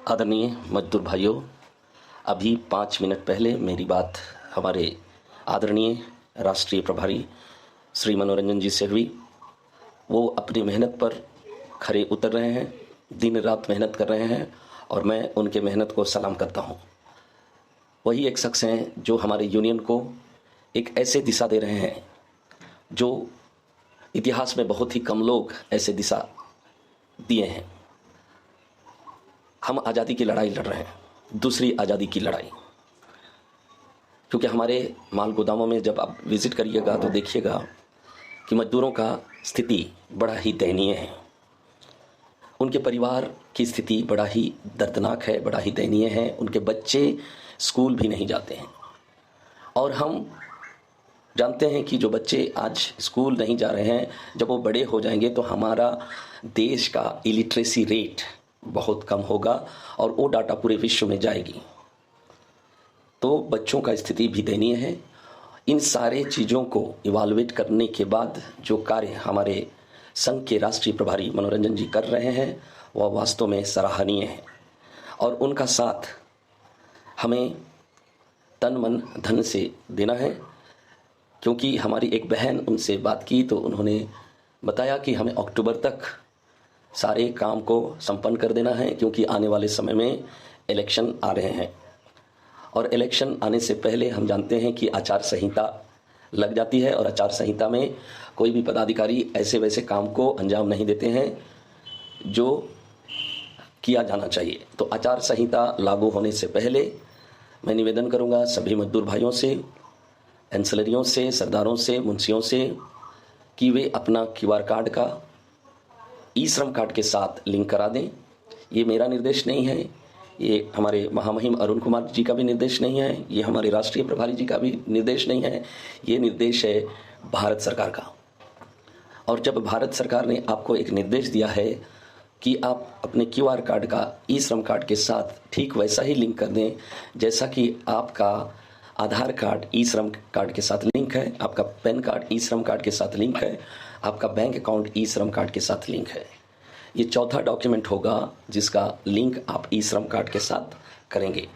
आदरणीय मजदूर भाइयों, अभी 5 मिनट पहले मेरी बात हमारे आदरणीय राष्ट्रीय प्रभारी श्री मनोरंजन जी से हुई। वो अपनी मेहनत पर खरे उतर रहे हैं, दिन रात मेहनत कर रहे हैं और मैं उनके मेहनत को सलाम करता हूं। वही एक शख्स हैं जो हमारे यूनियन को एक ऐसे दिशा दे रहे हैं जो इतिहास में बहुत ही कम लोग ऐसे दिशा दिए हैं। हम आज़ादी की लड़ाई लड़ रहे हैं, दूसरी आज़ादी की लड़ाई। क्योंकि हमारे माल गोदामों में जब आप विज़िट करिएगा तो देखिएगा कि मजदूरों का स्थिति बड़ा ही दयनीय है। उनके परिवार की स्थिति बड़ा ही दर्दनाक है, बड़ा ही दयनीय है। उनके बच्चे स्कूल भी नहीं जाते हैं और हम जानते हैं कि जो बच्चे आज स्कूल नहीं जा रहे हैं, जब वो बड़े हो जाएंगे तो हमारा देश का इलिटरेसी रेट बहुत कम होगा और वो डाटा पूरे विश्व में जाएगी। तो बच्चों का स्थिति भी दयनीय है। इन सारे चीज़ों को इवालुएट करने के बाद जो कार्य हमारे संघ के राष्ट्रीय प्रभारी मनोरंजन जी कर रहे हैं वह वास्तव में सराहनीय है और उनका साथ हमें तन मन धन से देना है। क्योंकि हमारी एक बहन उनसे बात की तो उन्होंने बताया कि हमें अक्टूबर तक सारे काम को संपन्न कर देना है, क्योंकि आने वाले समय में इलेक्शन आ रहे हैं और इलेक्शन आने से पहले हम जानते हैं कि आचार संहिता लग जाती है और आचार संहिता में कोई भी पदाधिकारी ऐसे वैसे काम को अंजाम नहीं देते हैं जो किया जाना चाहिए। तो आचार संहिता लागू होने से पहले मैं निवेदन करूंगा सभी मजदूर भाइयों से, एंसिलरियों से, सरदारों से, मुंशियों से कि वे अपना QR कार्ड का ई श्रम कार्ड के साथ लिंक करा दें। ये मेरा निर्देश नहीं है, ये हमारे महामहिम अरुण कुमार जी का भी निर्देश नहीं है, ये हमारे राष्ट्रीय प्रभारी जी का भी निर्देश नहीं है, ये निर्देश है भारत सरकार का। और जब भारत सरकार ने आपको एक निर्देश दिया है कि आप अपने QR कार्ड का ई श्रम कार्ड के साथ ठीक वैसा ही लिंक कर दें जैसा कि आपका आधार कार्ड ई श्रम कार्ड के साथ लिंक है, आपका पैन कार्ड ई श्रम कार्ड के साथ लिंक है, आपका बैंक अकाउंट ई श्रम कार्ड के साथ लिंक है। ये चौथा डॉक्यूमेंट होगा जिसका लिंक आप ई श्रम कार्ड के साथ करेंगे।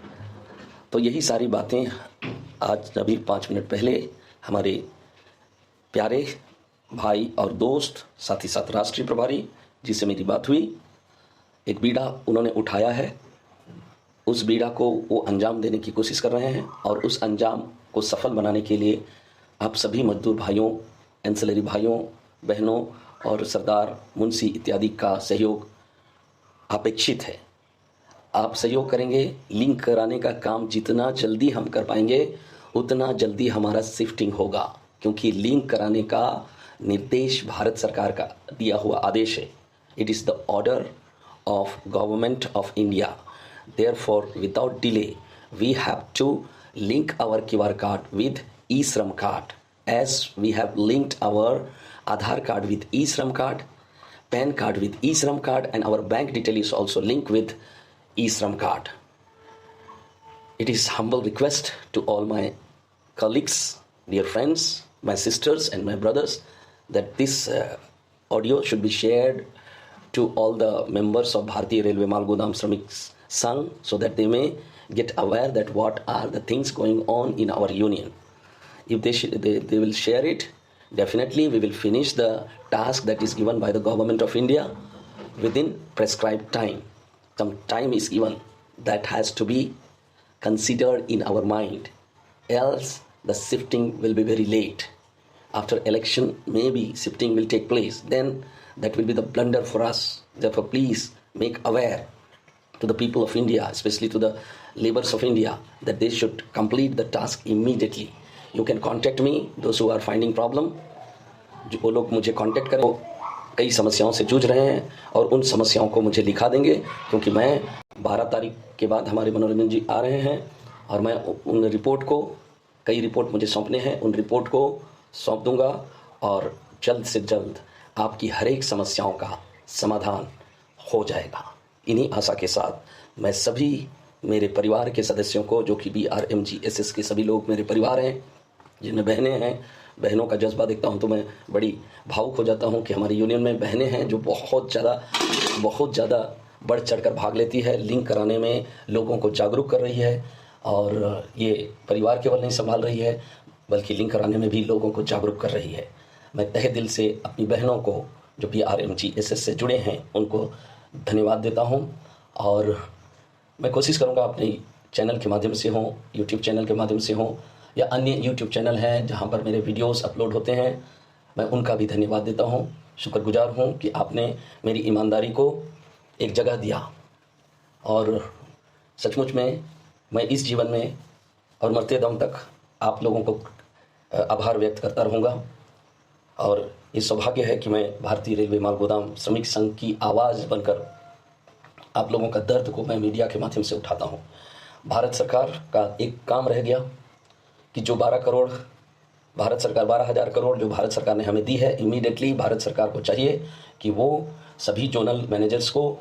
तो यही सारी बातें आज अभी 5 मिनट पहले हमारे प्यारे भाई और दोस्त, साथ ही साथ राष्ट्रीय प्रभारी जिससे मेरी बात हुई, एक बीड़ा उन्होंने उठाया है। उस बीड़ा को वो अंजाम देने की कोशिश कर रहे हैं और उस अंजाम को सफल बनाने के लिए आप सभी मजदूर भाइयों, एंसिलरी भाइयों, बहनों और सरदार, मुंशी इत्यादि का सहयोग अपेक्षित है। आप सहयोग करेंगे। लिंक कराने का काम जितना जल्दी हम कर पाएंगे उतना जल्दी हमारा शिफ्टिंग होगा, क्योंकि लिंक कराने का निर्देश भारत सरकार का दिया हुआ आदेश है। It is the order of government of India. Therefore, without delay, we have to link our QR card with eShram card, as we have linked our Aadhaar card with eShram card, PAN card with eShram card, and our bank detail is also linked with eShram card. It is humble request to all my colleagues, dear friends, my sisters and my brothers, that this audio should be shared to all the members of Bharatiya Railway Mal Godam Shramik Sangh, so that they may get aware that what are the things going on in our union. If they will share it, definitely we will finish the task that is given by the government of India within prescribed time. Some time is given that has to be considered in our mind, else the shifting will be very late. After election, maybe shifting will take place. Then that will be the blunder for us. Therefore, please make aware to the people of India, especially to the laborers of India, that they should complete the task immediately. You can contact me, those who are finding problem. जो लोग मुझे contact करें, वो कई समस्याओं से जूझ रहे हैं और उन समस्याओं को मुझे लिखा देंगे, क्योंकि मैं 12 तारीख के बाद हमारे मनोरंजन जी आ रहे हैं और मैं उन रिपोर्ट को, कई रिपोर्ट मुझे सौंपने हैं, उन रिपोर्ट को सौंप दूंगा और जल्द से जल्द आपकी हर एक समस्याओं का समाधान हो जाएगा। इन्हीं आशा के साथ मैं सभी मेरे परिवार के सदस्यों को, जो कि BRMGSS के सभी लोग मेरे परिवार हैं, जिनमें बहनें हैं, बहनों का जज्बा देखता हूं तो मैं बड़ी भावुक हो जाता हूं कि हमारी यूनियन में बहनें हैं जो बहुत ज़्यादा बढ़ चढ़कर भाग लेती है, लिंक कराने में लोगों को जागरूक कर रही है, और ये परिवार केवल नहीं संभाल रही है बल्कि लिंक कराने में भी लोगों को जागरूक कर रही है। मैं तहे दिल से अपनी बहनों को जो PRMGSS से जुड़े हैं उनको धन्यवाद देता हूँ, और मैं कोशिश करूँगा अपने चैनल के माध्यम से हो, यूट्यूब चैनल के माध्यम से हो, या अन्य यूट्यूब चैनल हैं जहाँ पर मेरे वीडियोस अपलोड होते हैं, मैं उनका भी धन्यवाद देता हूँ। शुक्रगुजार हूँ कि आपने मेरी ईमानदारी को एक जगह दिया, और सचमुच में मैं इस जीवन में और मरते दम तक आप लोगों को आभार व्यक्त करता रहूँगा। और ये सौभाग्य है कि मैं भारतीय रेलवे माल गोदाम श्रमिक संघ की आवाज़ बनकर आप लोगों का दर्द को मैं मीडिया के माध्यम से उठाता हूँ। भारत सरकार का एक काम रह गया कि जो 12,000 करोड़ जो भारत सरकार ने हमें दी है, इमीडिएटली भारत सरकार को चाहिए कि वो सभी जोनल मैनेजर्स को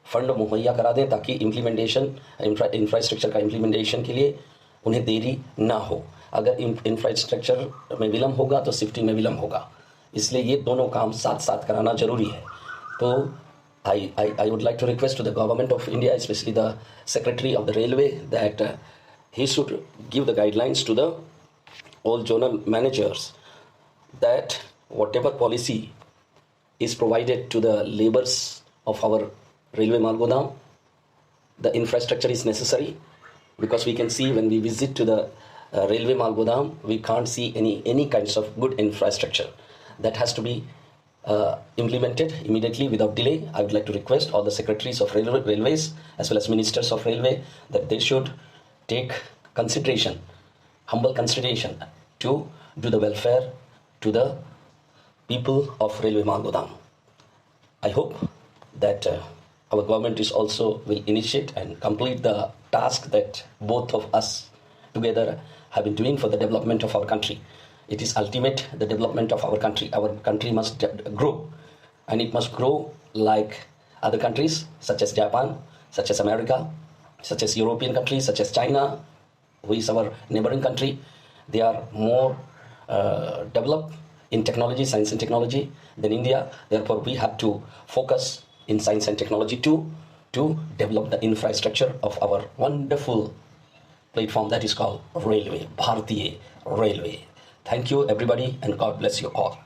फंड मुहैया करा दें, ताकि इम्प्लीमेंटेशन इंफ्रास्ट्रक्चर का इम्प्लीमेंटेशन के लिए उन्हें देरी ना हो। अगर इंफ्रास्ट्रक्चर में विलम्ब होगा तो शिफ्टिंग में विलम्ब होगा, इसलिए ये दोनों काम साथ साथ कराना जरूरी है। तो I would like to request to the government of India, especially the Secretary of the Railway, that he should give the guidelines to the all zonal managers that whatever policy is provided to the laborers of our railway Malgodam, the infrastructure is necessary, because we can see when we visit to the railway Malgodam, we can't see any kinds of good infrastructure. That has to be implemented immediately without delay. I would like to request all the secretaries of railways as well as ministers of railway that they should take consideration, humble consideration, to do the welfare to the people of railway Malgodam. I hope that our government is also will initiate and complete the task that both of us together have been doing for the development of our country. It is ultimate, the development of our country. Our country must grow, and it must grow like other countries such as Japan, such as America, such as European countries, such as China, who is our neighboring country. They are more developed in technology, science and technology than India. Therefore, we have to focus in science and technology too, to develop the infrastructure of our wonderful platform that is called railway, Bharatiya Railway. Thank you everybody, and God bless you all.